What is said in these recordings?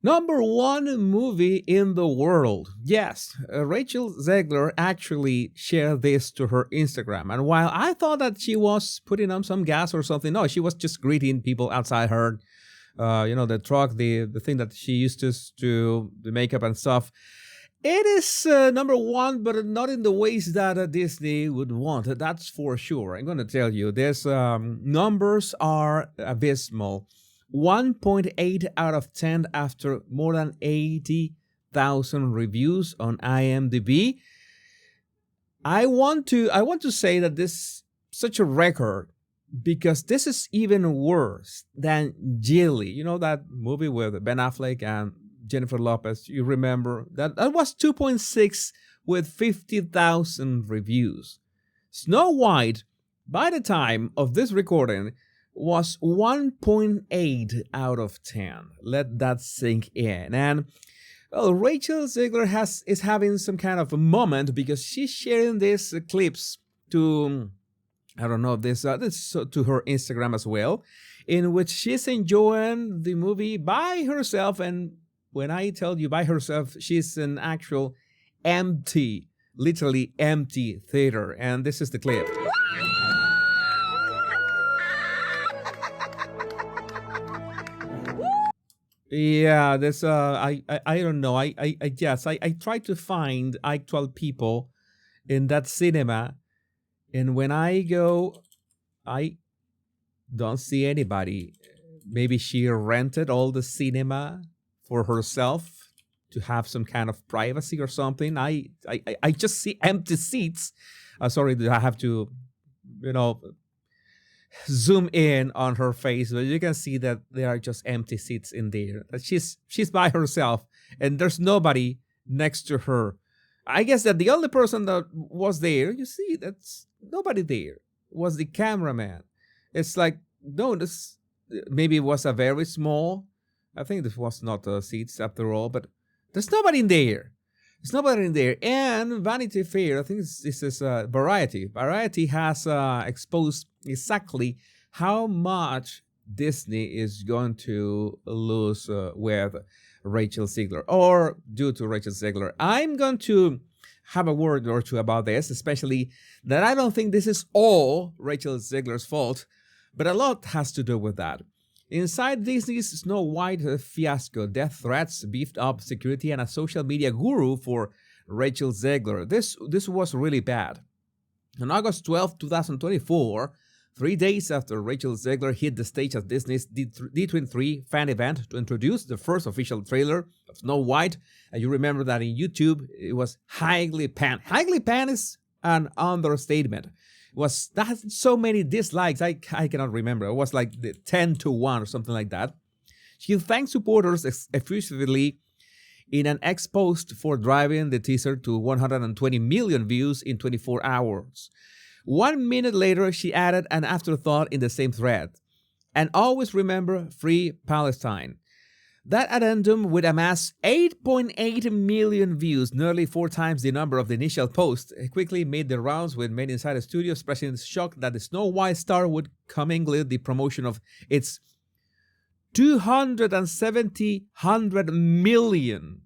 #1 movie in the world. Yes, Rachel Zegler actually shared this to her Instagram. And while I thought that she was putting on some gas or something, no, she was just greeting people outside her, the truck, the thing that she used to do the makeup and stuff. It is #1, but not in the ways that Disney would want. That's for sure. I'm going to tell you, these numbers are abysmal. 1.8 out of 10 after more than 80,000 reviews on IMDb. I want to say that this is such a record because this is even worse than Jilly. You know that movie with Ben Affleck and Jennifer Lopez? You remember that was 2.6 with 50,000 reviews. Snow White, by the time of this recording, was 1.8 out of 10. Let that sink in. And Rachel Zegler is having some kind of a moment because she's sharing these clips to, I don't know, this to her Instagram as well, in which she's enjoying the movie by herself. And when I tell you by herself, she's an actual empty, literally empty theater. And this is the clip. Yeah, this I don't know. I try to find actual people in that cinema, and when I go, I don't see anybody. Maybe she rented all the cinema for herself to have some kind of privacy or something. I just see empty seats. Sorry, I have to, zoom in on her face, but you can see that there are just empty seats in there. She's by herself, and there's nobody next to her. I guess that the only person that was there, you see, that's nobody there, was the cameraman. It's like, no, this maybe it was a very small. I think this was not seats after all, but there's nobody in there. There's nobody in there. And Vanity Fair, I think this is Variety. Variety has exposed exactly how much Disney is going to lose with Rachel Zegler, or due to Rachel Zegler. I'm going to have a word or two about this, especially that I don't think this is all Rachel Zegler's fault, but a lot has to do with that. Inside Disney's Snow White fiasco, death threats, beefed up security, and a social media guru for Rachel Zegler. This was really bad. On August 12, 2024, 3 days after Rachel Zegler hit the stage at Disney's D23 fan event to introduce the first official trailer of Snow White, and you remember that in YouTube, it was highly panned. Highly panned is an understatement. That had so many dislikes, I cannot remember. It was like 10-1 or something like that. She thanked supporters effusively in an ex-post for driving the teaser to 120 million views in 24 hours. 1 minute later, she added an afterthought in the same thread. And always remember, free Palestine. That addendum would amass 8.8 million views, nearly 4 times the number of the initial post. It quickly made the rounds with many inside the studio, expressing shock that the Snow White star would commingle the promotion of its 100 million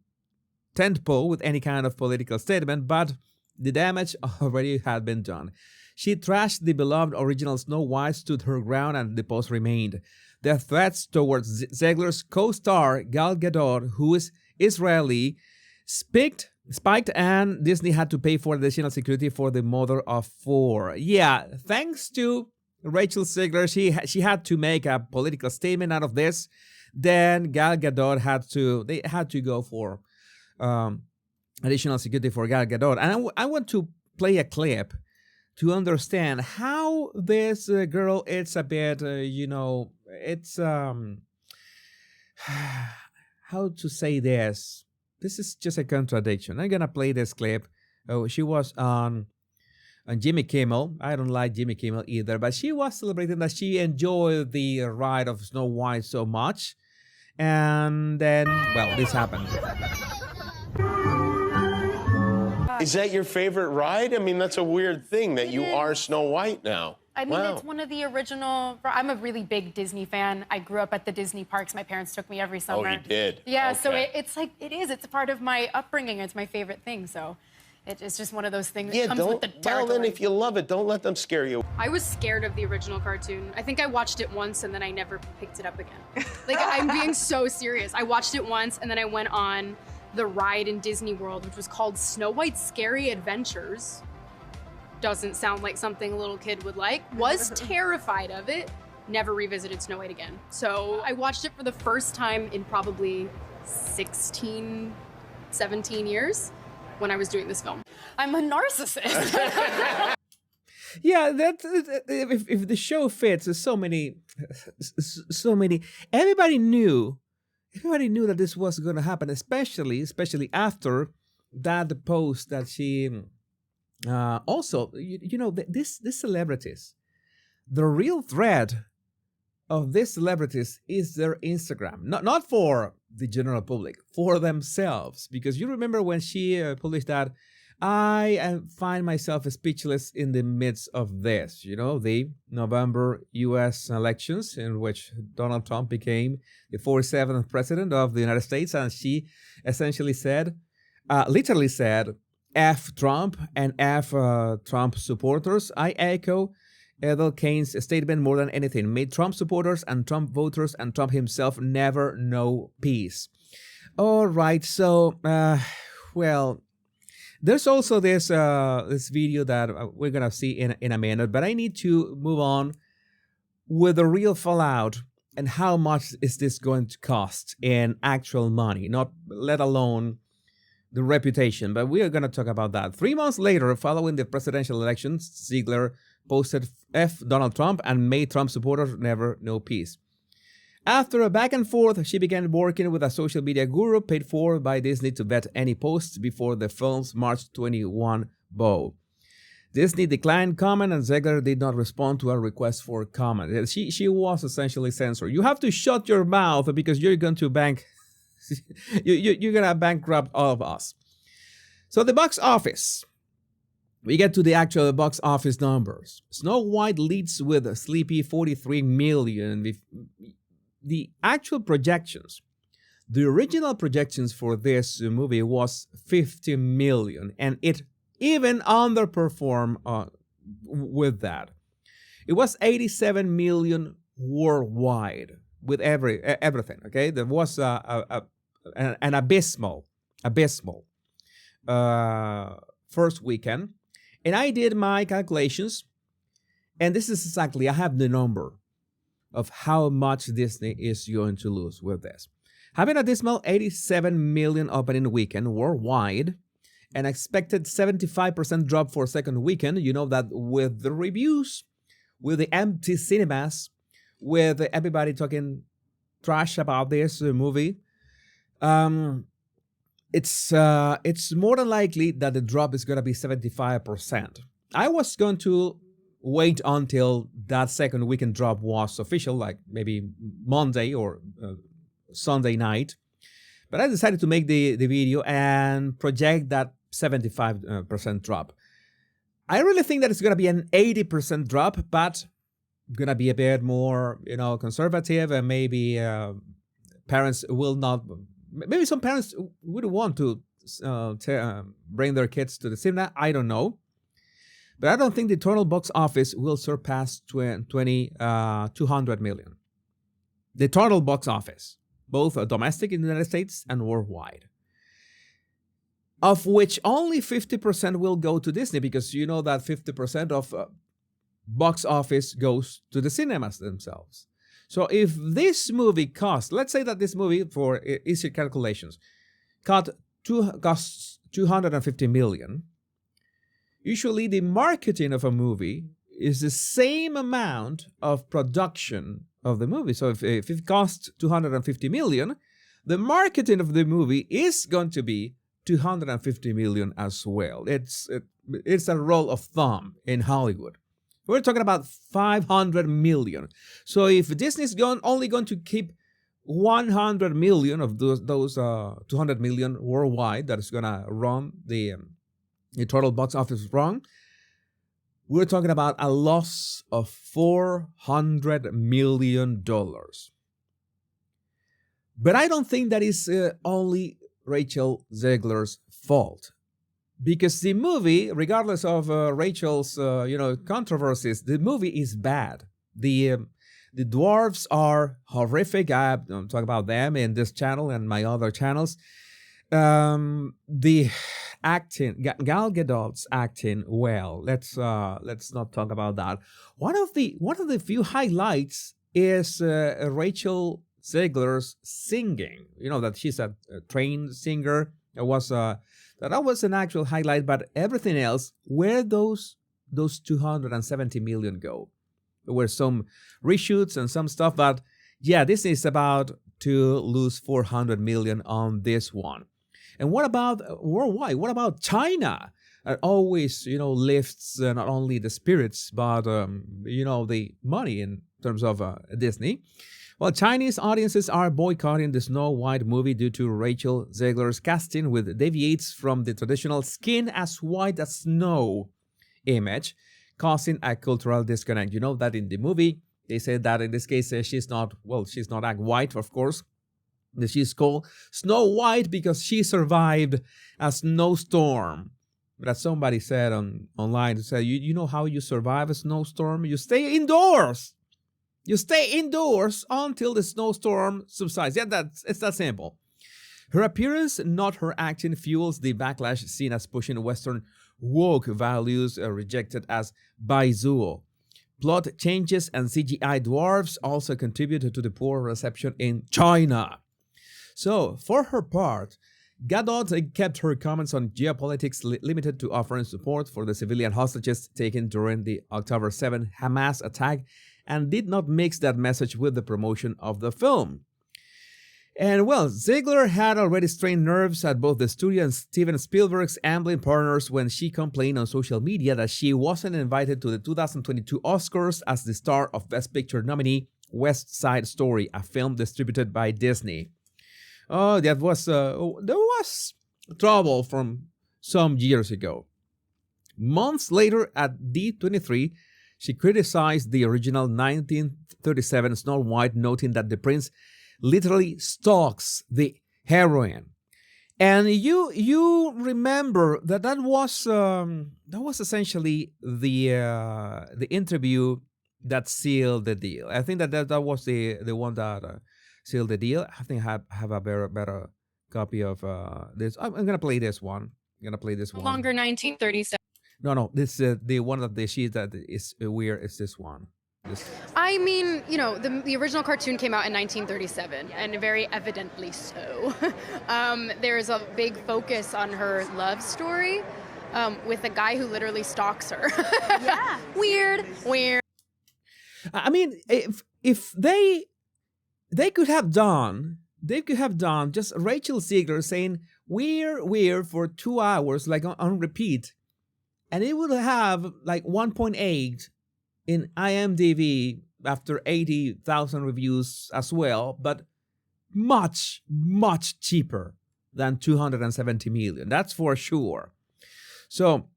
tentpole with any kind of political statement, but the damage already had been done. She trashed the beloved original Snow White, stood her ground, and the post remained. The threats towards Zegler's co-star Gal Gadot, who is Israeli, spiked, and Disney had to pay for additional security for the mother of 4. Yeah, thanks to Rachel Zegler, she had to make a political statement out of this. Then Gal Gadot had to go for additional security for Gal Gadot. And I want to play a clip to understand how this girl, it's a bit, it's, how to say this? This is just a contradiction. I'm going to play this clip. Oh, she was on Jimmy Kimmel. I don't like Jimmy Kimmel either, but she was celebrating that she enjoyed the ride of Snow White so much. And then, well, this happened. Is that your favorite ride? I mean, that's a weird thing that you are Snow White now. I mean, it's one of the original. I'm a really big Disney fan. I grew up at the Disney parks. My parents took me every summer. Oh, you did? Yeah, okay. so it's like, it's a part of my upbringing. It's my favorite thing. So it's just one of those things that comes with the territory. Well, then if you love it, don't let them scare you. I was scared of the original cartoon. I think I watched it once and then I never picked it up again. Like, I'm being so serious. I watched it once and then I went on the ride in Disney World, which was called Snow White's Scary Adventures. Doesn't sound like something a little kid would like. Was terrified of it. Never revisited Snow White again. So I watched it for the first time in probably 16, 17 years when I was doing this film. I'm a narcissist. Yeah, that if the show fits, there's so many. Everybody knew that this was going to happen, especially after that post that she. Also, these celebrities, the real threat of these celebrities is their Instagram. Not for the general public, for themselves. Because you remember when she published that, I find myself speechless in the midst of this. The November U.S. elections in which Donald Trump became the 47th president of the United States. And she essentially literally said, F Trump and F Trump supporters. I echo Ethel Kane's statement more than anything. May Trump supporters and Trump voters and Trump himself never know peace. All right, so, there's also this video that we're going to see in a minute, but I need to move on with the real fallout and how much is this going to cost in actual money, not let alone the reputation, but we are going to talk about that. 3 months later, following the presidential elections, Zegler posted F Donald Trump and May Trump supporters never know peace. After a back and forth, she began working with a social media guru paid for by Disney to vet any posts before the film's March 21 bow. Disney declined comment and Zegler did not respond to a request for comment. She was essentially censored. You have to shut your mouth because you're going to you're going to bankrupt all of us. So the box office. We get to the actual box office numbers. Snow White leads with a sleepy 43 million. The actual projections, the original projections for this movie was 50 million. And it even underperformed with that. It was 87 million worldwide. With everything, okay? There was an abysmal first weekend. And I did my calculations, and this is exactly, I have the number of how much Disney is going to lose with this. Having a dismal 87 million opening weekend worldwide, an expected 75% drop for second weekend, you know that with the reviews, with the empty cinemas, with everybody talking trash about this movie, it's more than likely that the drop is going to be 75%. I was going to wait until that second weekend drop was official, like maybe Monday or Sunday night, but I decided to make the video and project that 75% drop. I really think that it's going to be an 80% drop, but gonna be a bit more, conservative, and maybe parents will not. Maybe some parents would want to bring their kids to the cinema. I don't know, but I don't think the total box office will surpass 200 million. The total box office, both domestic in the United States and worldwide, of which only 50% will go to Disney, because you know that 50% of box office goes to the cinemas themselves. So if this movie costs, let's say that this movie, for easy calculations, costs 250 million, usually the marketing of a movie is the same amount of production of the movie. So if it costs 250 million, the marketing of the movie is going to be 250 million as well. It's a rule of thumb in Hollywood. We're talking about 500 million. So if Disney's only going to keep 100 million of those 200 million worldwide, that is going to run the total box office wrong, we're talking about a loss of $400 million. But I don't think that is only Rachel Zegler's fault. Because the movie, regardless of Rachel's controversies, the movie is bad. The dwarves are horrific. I'm talking about them in this channel and my other channels. The acting, Gal Gadot's acting, well, let's not talk about that. One of the few highlights is Rachel Zegler's singing. You know that she's a trained singer. That was an actual highlight, but everything else, where those 270 million go? There were some reshoots and some stuff, but yeah, this is about to lose 400 million on this one. And what about worldwide? What about China? It always, lifts not only the spirits, but the money in terms of Disney. Well, Chinese audiences are boycotting the Snow White movie due to Rachel Zegler's casting, which deviates from the traditional skin as white as snow image, causing a cultural disconnect. You know that in the movie, they said that in this case, she's not that white, of course. She's called Snow White because she survived a snowstorm. But as somebody said online, said, you know how you survive a snowstorm? You stay indoors. You stay indoors until the snowstorm subsides. Yeah, it's that simple. Her appearance, not her acting, fuels the backlash seen as pushing Western woke values rejected as baizuo. Plot changes and CGI dwarfs also contributed to the poor reception in China. So, for her part, Gadot kept her comments on geopolitics limited to offering support for the civilian hostages taken during the October 7 Hamas attack and did not mix that message with the promotion of the film. And well, Zegler had already strained nerves at both the studio and Steven Spielberg's Amblin partners when she complained on social media that she wasn't invited to the 2022 Oscars as the star of Best Picture nominee West Side Story, a film distributed by Disney. Oh, there was trouble from some years ago. Months later at D23, she criticized the original 1937 Snow White, noting that the prince literally stalks the heroine. And you remember that was essentially the interview that sealed the deal. I think that was the one that sealed the deal. I think I have a better copy of this. I'm gonna play this one. No longer 1937. No. This the one of the sheet that is weird is this one. I mean, the original cartoon came out in 1937, and very evidently so. There's a big focus on her love story with a guy who literally stalks her. Yeah. Weird. I mean, if they could have done just Rachel Zegler saying we're for 2 hours, like on repeat, and it would have like 1.8 in IMDb after 80,000 reviews as well, but much, much cheaper than 270 million. That's for sure. So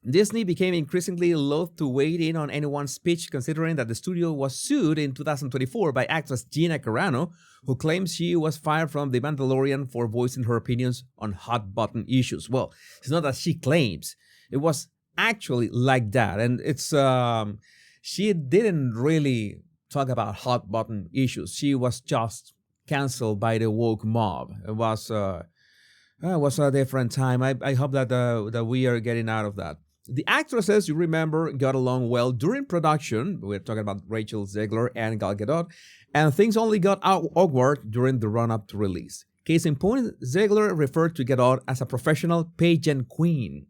Disney became increasingly loath to weigh in on anyone's speech, considering that the studio was sued in 2024 by actress Gina Carano, who claims she was fired from The Mandalorian for voicing her opinions on hot-button issues. Well, it's not that she claims. It was actually like that. And it's she didn't really talk about hot-button issues. She was just canceled by the woke mob. It was a different time. I hope that we are getting out of that. The actresses, you remember, got along well during production. We're talking about Rachel Zegler and Gal Gadot. And things only got awkward during the run-up to release. Case in point, Zegler referred to Gadot as a professional pageant queen.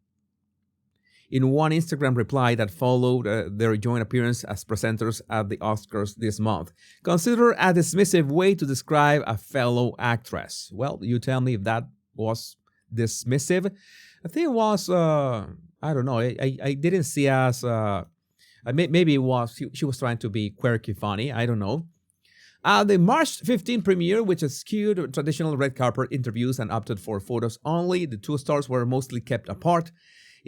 In one Instagram reply that followed their joint appearance as presenters at the Oscars this month, considered a dismissive way to describe a fellow actress. Well, you tell me if that was dismissive. I think it was, I don't know, I didn't see as, maybe it was, she was trying to be quirky funny, I don't know. The March 15 premiere, which eschewed traditional red carpet interviews and opted for photos only, the two stars were mostly kept apart.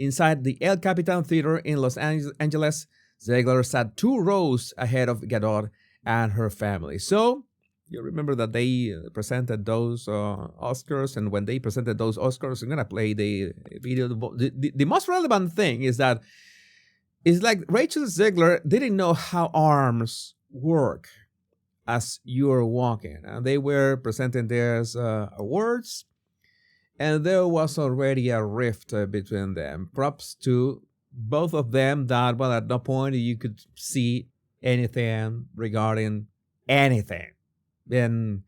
Inside the El Capitan Theater in Los Angeles, Zegler sat 2 rows ahead of Gadot and her family. So, you remember that they presented those Oscars, and when they presented those Oscars, I'm going to play the video. The most relevant thing is that it's like Rachel Zegler didn't know how arms work as you were walking. And they were presenting their awards, and there was already a rift between them. Props to both of them that, well, at no point you could see anything regarding anything in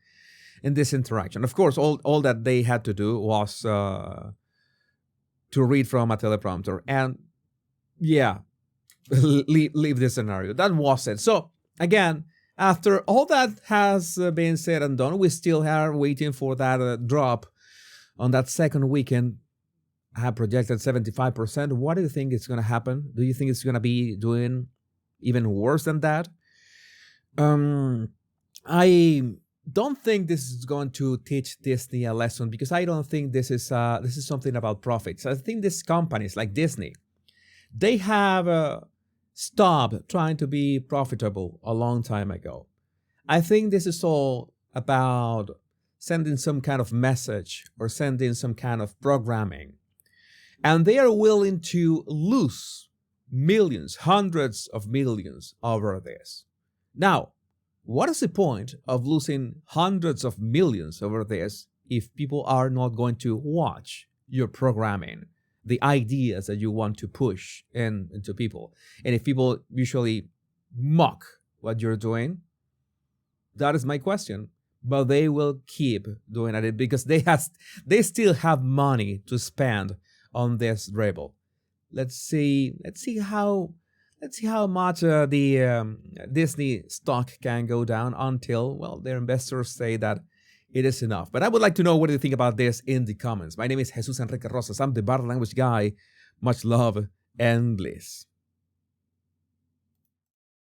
this interaction. Of course, all that they had to do was to read from a teleprompter and, yeah, leave this scenario. That was it. So, again, after all that has been said and done, we still are waiting for that drop on that second weekend. I have projected 75%. What do you think is going to happen? Do you think it's going to be doing even worse than that? I don't think this is going to teach Disney a lesson, because I don't think this is something about profits. I think these companies like Disney, they have stopped trying to be profitable a long time ago. I think this is all about sending some kind of message or sending some kind of programming. And they are willing to lose millions, hundreds of millions over this. Now, what is the point of losing hundreds of millions over this if people are not going to watch your programming, the ideas that you want to push into people? And if people usually mock what you're doing, that is my question. But they will keep doing it because they still have money to spend on this rebel. Let's see how much the Disney stock can go down until, well, their investors say that it is enough. But I would like to know what you think about this in the comments. My name is Jesus Enrique Rosas. I'm the Bar Language Guy. Much love and bliss.